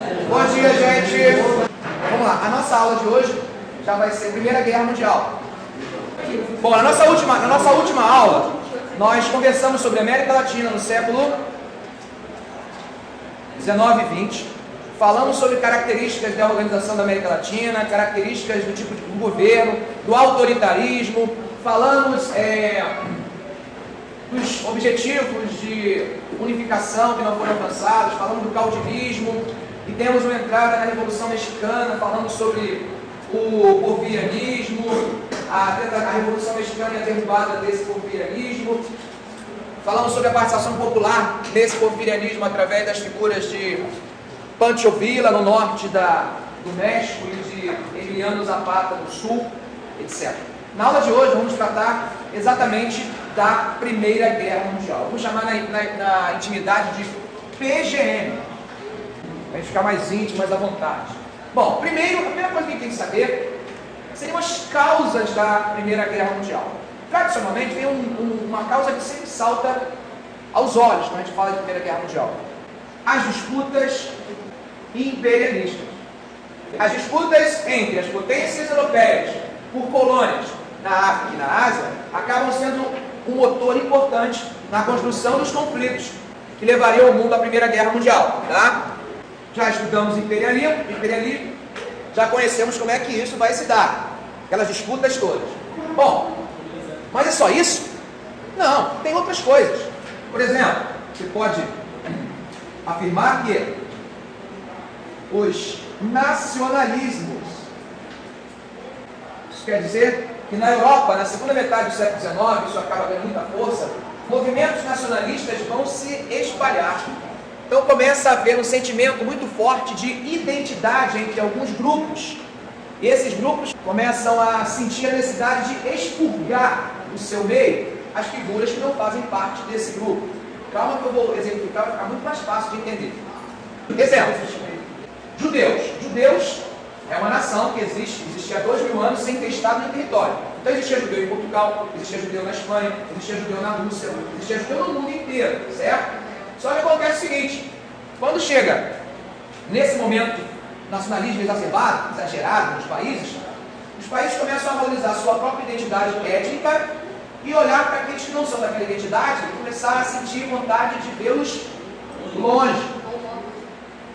Bom dia, gente! Vamos lá, a nossa aula de hoje já vai ser Primeira Guerra Mundial. Bom, na nossa última aula, nós conversamos sobre a América Latina no século 19 e 20. Falamos sobre características da organização da América Latina, características do tipo de governo, do autoritarismo. Falamos dos objetivos de unificação que não foram alcançados. Falamos do cautivismo. E temos uma entrada na Revolução Mexicana, falando sobre o porfirianismo, a Revolução Mexicana e a derrubada desse porfirianismo. Falamos sobre a participação popular nesse porfirianismo através das figuras de Pancho Villa, no norte do México, e de Emiliano Zapata, no sul, etc. Na aula de hoje, vamos tratar exatamente da Primeira Guerra Mundial. Vamos chamar na intimidade de PGM. Para a gente ficar mais íntimo, mais à vontade. Bom, a primeira coisa que a gente tem que saber seriam as causas da Primeira Guerra Mundial. Tradicionalmente, tem uma causa que sempre salta aos olhos quando a gente fala de Primeira Guerra Mundial. As disputas imperialistas. As disputas entre as potências europeias por colônias na África e na Ásia acabam sendo um motor importante na construção dos conflitos que levariam o mundo à Primeira Guerra Mundial. Tá? Já estudamos imperialismo, já conhecemos como é que isso vai se dar, aquelas disputas todas. Bom, mas é só isso? Não, tem outras coisas. Por exemplo, você pode afirmar que os nacionalismos, isso quer dizer que na Europa, na segunda metade do século XIX, isso acaba ganhando muita força, movimentos nacionalistas vão se espalhar. Então começa a haver um sentimento muito forte de identidade entre alguns grupos. E esses grupos começam a sentir a necessidade de expurgar do seu meio as figuras que não fazem parte desse grupo. Calma que eu vou exemplificar, vai ficar muito mais fácil de entender. Exemplos. Judeus é uma nação que existia há 2000 anos sem ter estado nem território. Então existia judeu em Portugal, existia judeu na Espanha, existia judeu na Rússia, existia judeu no mundo inteiro, certo? Só que acontece o seguinte, quando chega nesse momento nacionalismo exagerado nos países, os países começam a valorizar a sua própria identidade étnica e olhar para aqueles que não são daquela identidade e começar a sentir vontade de vê-los longe.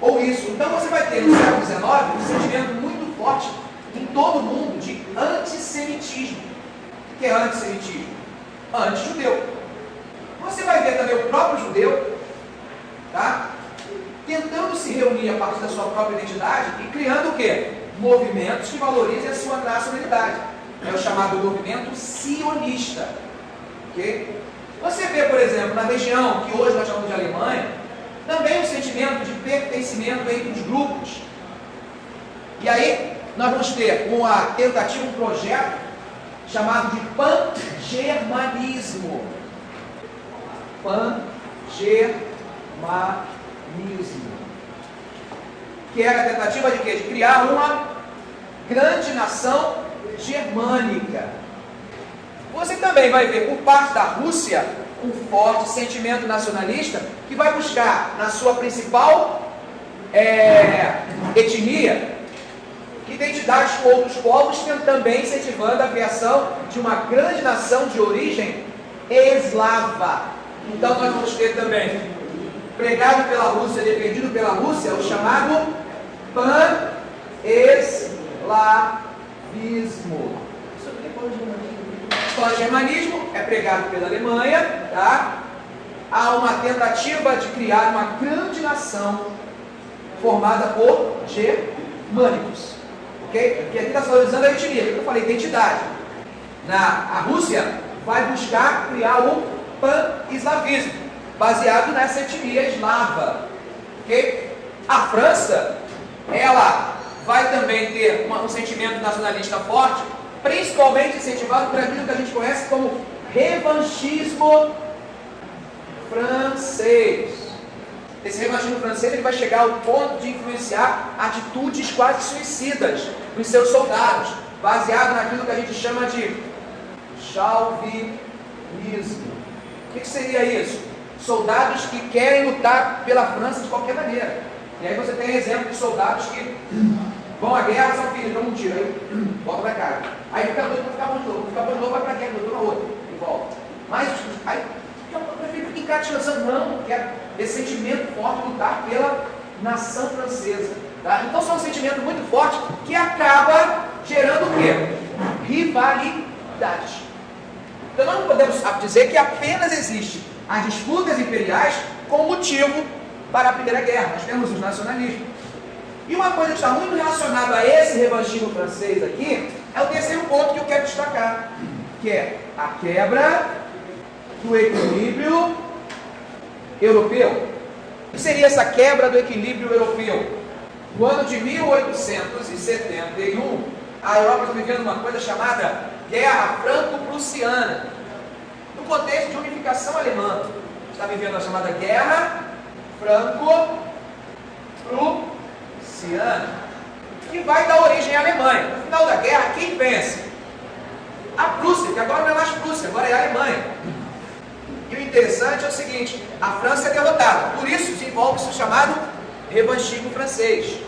Ou isso. Então você vai ter no século XIX um sentimento muito forte em todo o mundo de antissemitismo. O que é antissemitismo? Anti-judeu. Você vai ver também o próprio judeu, tá? Tentando se reunir a partir da sua própria identidade e criando o quê? Movimentos que valorizem a sua nacionalidade. É o chamado movimento sionista. Okay? Você vê, por exemplo, na região que hoje nós chamamos de Alemanha, também um sentimento de pertencimento entre os grupos. E aí, nós vamos ter uma tentativa, um projeto chamado de pan-germanismo. Pan-germanismo. Que era a tentativa de quê? De criar uma grande nação germânica. Você também vai ver, por parte da Rússia, um forte sentimento nacionalista que vai buscar na sua principal etnia identidades com outros povos, também incentivando a criação de uma grande nação de origem eslava. Então nós vamos ter também, pregado pela Rússia, defendido pela Rússia, o chamado pan-eslavismo. O pan-germanismo é pregado pela Alemanha, tá? Há uma tentativa de criar uma grande nação formada por germânicos, ok? E aqui está se valorizando a etnia, que eu falei, identidade. A Rússia vai buscar criar o pan-eslavismo, baseado nessa etnia eslava, ok? A França, ela vai também ter um sentimento nacionalista forte, principalmente incentivado por aquilo que a gente conhece como revanchismo francês. Esse revanchismo francês ele vai chegar ao ponto de influenciar atitudes quase suicidas dos seus soldados, baseado naquilo que a gente chama de chauvinismo. O que seria isso? Soldados que querem lutar pela França de qualquer maneira. E aí você tem exemplo de soldados que vão à guerra, são filhos, dão um tiro, aí volta para casa. Aí fica doido para ficar bom de novo, vai para a guerra, voltou na outra, e volta. Mas aí eu prefiro ficar descansando, não, quero esse sentimento forte de lutar pela nação francesa. Tá? Então são um sentimento muito forte que acaba gerando o quê? Rivalidade. Então nós não podemos dizer que apenas existem as disputas imperiais como motivo para a Primeira Guerra. Nós temos os nacionalismos. E uma coisa que está muito relacionada a esse revanchismo francês aqui é o terceiro ponto que eu quero destacar, que é a quebra do equilíbrio europeu. O que seria essa quebra do equilíbrio europeu? No ano de 1871, a Europa está vivendo uma coisa chamada Guerra Franco-Prussiana. No contexto de unificação alemã, está vivendo a chamada Guerra Franco-Prussiana, que vai dar origem à Alemanha. No final da guerra, quem vence? A Prússia, que agora não é mais Prússia, agora é a Alemanha. E o interessante é o seguinte, a França é derrotada, por isso desenvolve-se o chamado revanchismo francês.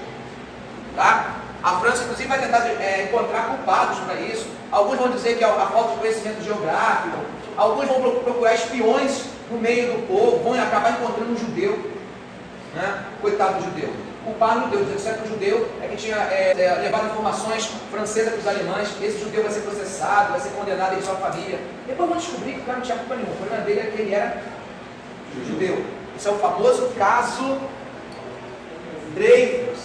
Tá? A França, inclusive, vai tentar encontrar culpados para isso. Alguns vão dizer que é a falta de conhecimento geográfico, alguns vão procurar espiões no meio do povo, vão acabar encontrando um judeu, né? Coitado do judeu. Culpar o judeu, dizendo que o judeu é que tinha levado informações francesas para os alemães, esse judeu vai ser processado, vai ser condenado em sua família. Depois vão descobrir que o cara não tinha culpa nenhuma, o problema dele é que ele era judeu. Isso é o famoso caso Dreyfus.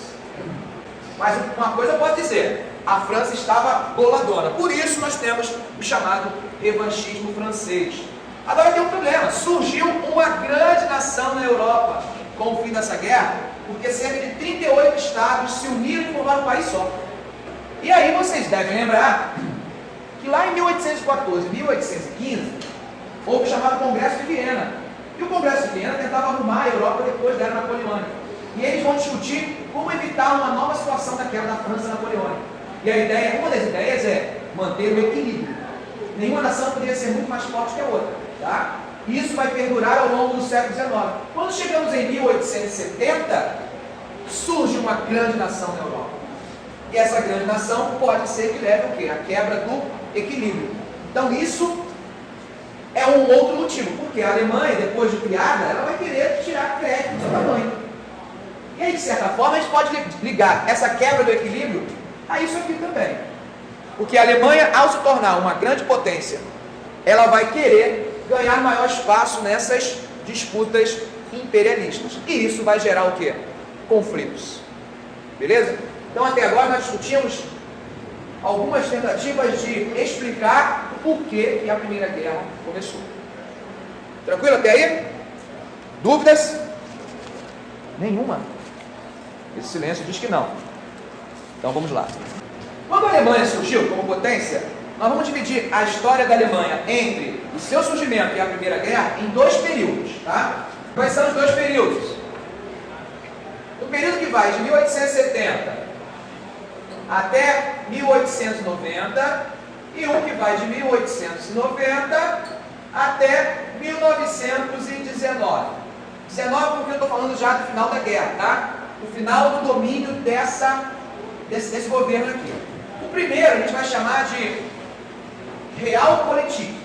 Mas uma coisa eu posso dizer, a França estava boladona. Por isso nós temos o chamado revanchismo francês. Agora tem um problema, surgiu uma grande nação na Europa com o fim dessa guerra, porque cerca de 38 estados se uniram e formaram um país só. E aí vocês devem lembrar que lá em 1814, 1815, houve o chamado Congresso de Viena. E o Congresso de Viena tentava arrumar a Europa depois da Era Napoleônica. E eles vão discutir como evitar uma nova situação daquela da França napoleônica. E a ideia, uma das ideias é manter o equilíbrio. Nenhuma nação poderia ser muito mais forte que a outra. Tá? E isso vai perdurar ao longo do século XIX. Quando chegamos em 1870, surge uma grande nação na Europa. E essa grande nação pode ser que leve o quê? A quebra do equilíbrio. Então isso é um outro motivo, porque a Alemanha, depois de criada, ela vai querer tirar crédito do seu tamanho. E aí, de certa forma, a gente pode ligar essa quebra do equilíbrio a isso aqui também. Porque a Alemanha, ao se tornar uma grande potência, ela vai querer ganhar maior espaço nessas disputas imperialistas. E isso vai gerar o quê? Conflitos. Beleza? Então, até agora, nós discutimos algumas tentativas de explicar o porquê que a Primeira Guerra começou. Tranquilo até aí? Dúvidas? Nenhuma. Esse silêncio diz que não. Então vamos lá. Quando a Alemanha surgiu como potência, nós vamos dividir a história da Alemanha entre o seu surgimento e a Primeira Guerra em dois períodos. Tá? Quais são os dois períodos? O período que vai de 1870 até 1890 e um que vai de 1890 até 1919. 19 porque eu estou falando já do final da guerra, tá? O final do domínio desse governo aqui. O primeiro a gente vai chamar de Realpolitik.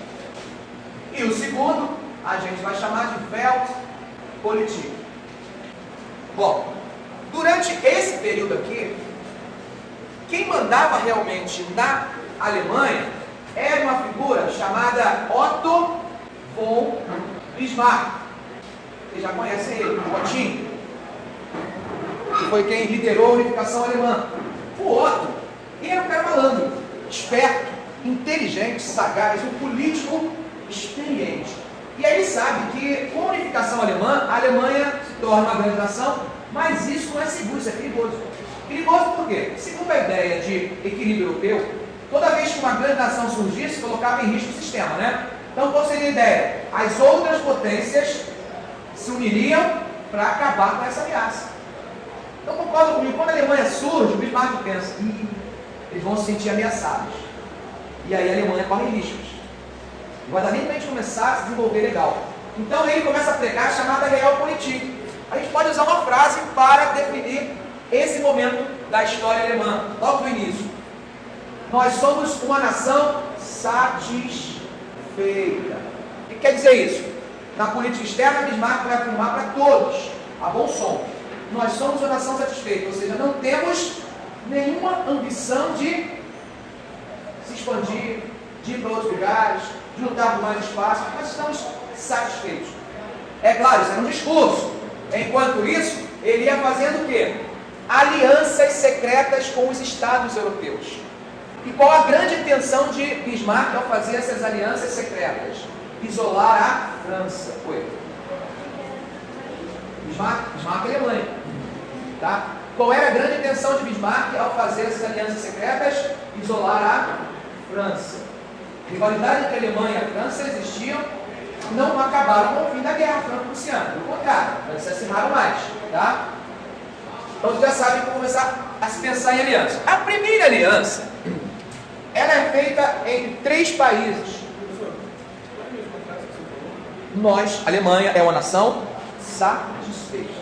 E o segundo a gente vai chamar de Weltpolitik. Bom, durante esse período aqui, quem mandava realmente na Alemanha era uma figura chamada Otto von Bismarck. Vocês já conhecem ele, o Ottinho, que foi quem liderou a unificação alemã. O Otto, ele era um cara malandro, esperto, inteligente, sagaz, um político experiente. E aí ele sabe que com a unificação alemã, a Alemanha se torna uma grande nação, mas isso não é seguro, isso é perigoso. Perigoso por quê? Segundo a ideia de equilíbrio europeu, toda vez que uma grande nação surgisse, colocava em risco o sistema, né? Então qual seria a ideia? As outras potências se uniriam para acabar com essa ameaça. Então concorda comigo, quando a Alemanha surge, o Bismarck pensa, eles vão se sentir ameaçados. E aí a Alemanha corre riscos. Não vai dar nem para a gente começar a se desenvolver legal. Então ele começa a pregar a chamada Realpolitik. A gente pode usar uma frase para definir esse momento da história alemã, logo no início. Nós somos uma nação satisfeita. O que quer dizer isso? Na política externa, Bismarck vai afirmar para todos, a bom som, nós somos uma nação satisfeita, ou seja, não temos nenhuma ambição de se expandir, de ir para outros lugares, de lutar por mais espaço, nós estamos satisfeitos. É claro, isso era um discurso. Enquanto isso, ele ia fazendo o quê? Alianças secretas com os estados europeus. E qual a grande intenção de Bismarck ao fazer essas alianças secretas? Isolar a França. Foi. Bismarck é Alemanha. Tá? Qual era a grande intenção de Bismarck ao fazer essas alianças secretas? Isolar a França. A rivalidade entre a Alemanha e a França existiam, não acabaram com o fim da guerra franco-prussiana. Pelo contrário, eles se aproximaram mais. Tá? Então vocês já sabem como começar a se pensar em aliança. A primeira aliança, ela é feita entre 3 países. Nós, a Alemanha, é uma nação satisfeita.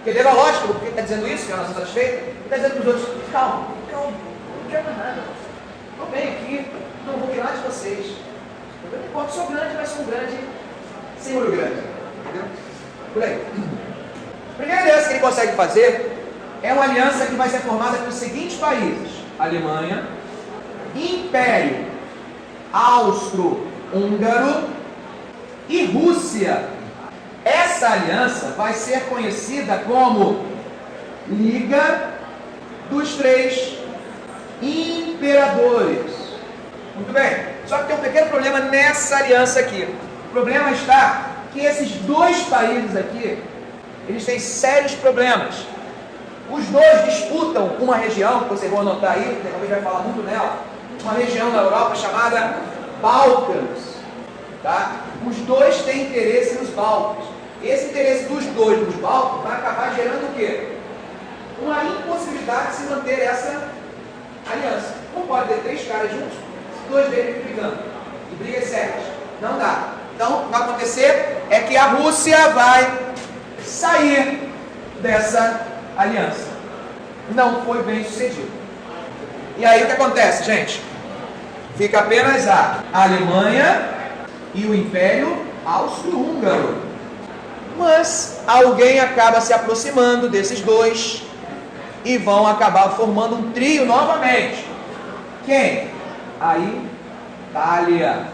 Entendeu a lógica do que está dizendo isso, que é uma nação satisfeita? Ele está dizendo para os outros, calma, não quero nada. Estou bem aqui, não vou tirar de vocês. Não importa, sou grande, mas sou um grande sem olho grande. Entendeu? Por aí. A primeira aliança que ele consegue fazer é uma aliança que vai ser formada pelos seguintes países: Alemanha, Império Austro-Húngaro e Rússia. Essa aliança vai ser conhecida como Liga dos 3 Imperadores. Muito bem, só que tem um pequeno problema nessa aliança aqui. O problema está que esses 2 países aqui, eles têm sérios problemas. Os 2 disputam uma região, que vocês vão anotar aí, que talvez vai falar muito nela, uma região da Europa chamada Balcãs. Tá? Os 2 têm interesse nos Balcãs. Esse interesse dos 2 nos Balcãs vai acabar gerando o quê? Uma impossibilidade de se manter essa aliança. Não pode ter 3 caras juntos, 2 deles brigando, e brigas sérias. Não dá. Então, o que vai acontecer é que a Rússia vai sair dessa aliança. Não foi bem sucedido. E aí o que acontece, gente? Fica apenas a Alemanha e o Império Austro-Húngaro. Mas alguém acaba se aproximando desses 2 e vão acabar formando um trio novamente. Quem? A Itália.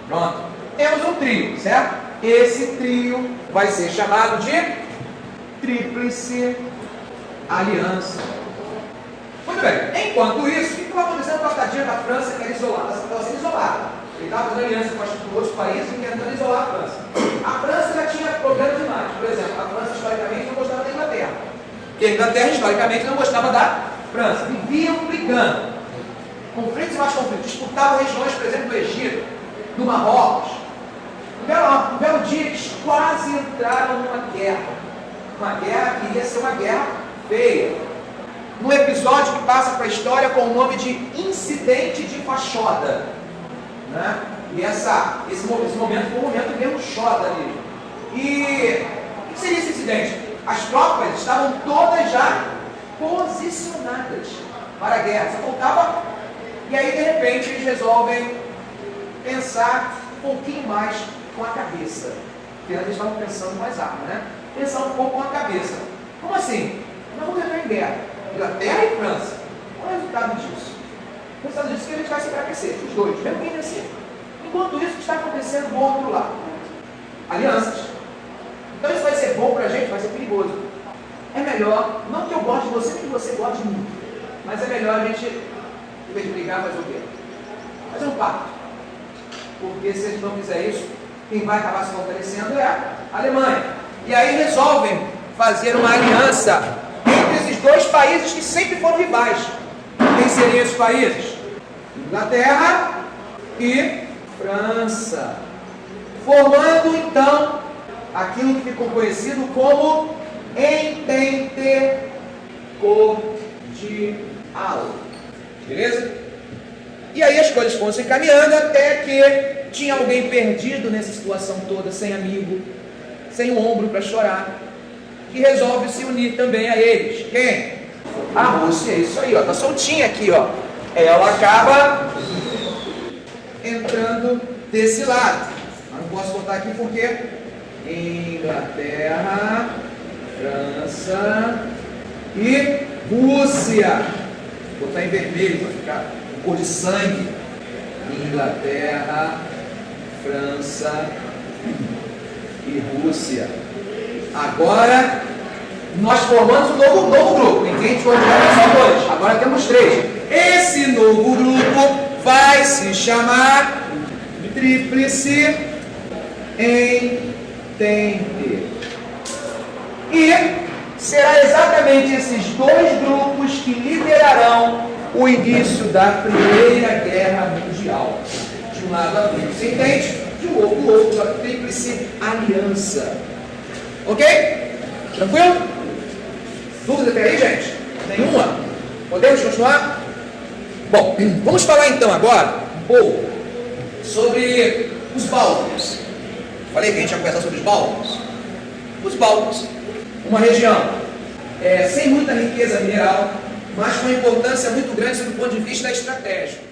Pronto. Temos um trio, certo? Esse trio vai ser chamado de Tríplice Aliança. Muito bem. Enquanto isso, o que vai acontecendo com a tadinha da França, que era isolada? Ela estava sendo isolada. Ele estava fazendo aliança com outros países e tentando isolar a França. A França já tinha problemas demais. Por exemplo, a França historicamente não gostava da Inglaterra. Porque a Inglaterra historicamente não gostava da França. Viviam brigando. Conflitos e mais conflitos. Disputavam regiões, por exemplo, do Egito, do Marrocos. Um belo dia eles quase entraram numa guerra. Uma guerra que iria ser uma guerra feia. Num episódio que passa para a história com o nome de Incidente de Fachoda. Né? E esse momento foi um momento mesmo choda ali. E o que seria esse incidente? As tropas estavam todas já posicionadas para a guerra. Só faltava. E aí, de repente, eles resolvem pensar um pouquinho mais com a cabeça. Porque antes eles estavam pensando mais arma, né? Pensar um pouco com a cabeça. Como assim? Não vamos entrar em guerra. Inglaterra e França. Qual é o resultado disso? O resultado disso é que a gente vai se enfraquecer, os 2, mesmo quem vencer. Enquanto isso, o que está acontecendo do outro lado? Alianças. Então isso vai ser bom para a gente, vai ser perigoso. É melhor, não que eu goste de você, nem que você goste de mim, mas é melhor a gente, em vez de brigar, fazer o quê? Fazer um pacto. Porque se a gente não fizer isso, quem vai acabar se fortalecendo é a Alemanha. E aí resolvem fazer uma aliança entre esses 2 países que sempre foram rivais. Quem seriam esses países? Inglaterra e França. Formando então aquilo que ficou conhecido como Entente Cordial. Beleza? E aí as coisas foram se encaminhando até que tinha alguém perdido nessa situação toda, sem amigo, sem um ombro para chorar, que resolve se unir também a eles. Quem? A Rússia, isso aí, ó, tá soltinha aqui, ó. Ela acaba entrando desse lado. Mas não posso botar aqui porque Inglaterra, França e Rússia. Vou botar em vermelho para ficar com cor de sangue. Inglaterra, França e Rússia. Agora nós formamos um novo grupo. Em quem a gente foi só dois. Agora temos três. Esse novo grupo vai se chamar Tríplice Entente. E será exatamente esses dois grupos que liderarão o início da Primeira Guerra Mundial. De um lado a Tríplice Entente, do outro a Tríplice Aliança. Ok? Tranquilo? Dúvida até aí, gente? Nenhuma? Podemos continuar? Bom, vamos falar então agora um pouco sobre os Bálticos. Falei que a gente ia conversar sobre os Bálticos? Os Bálticos, uma região sem muita riqueza mineral, mas com uma importância muito grande do ponto de vista estratégico.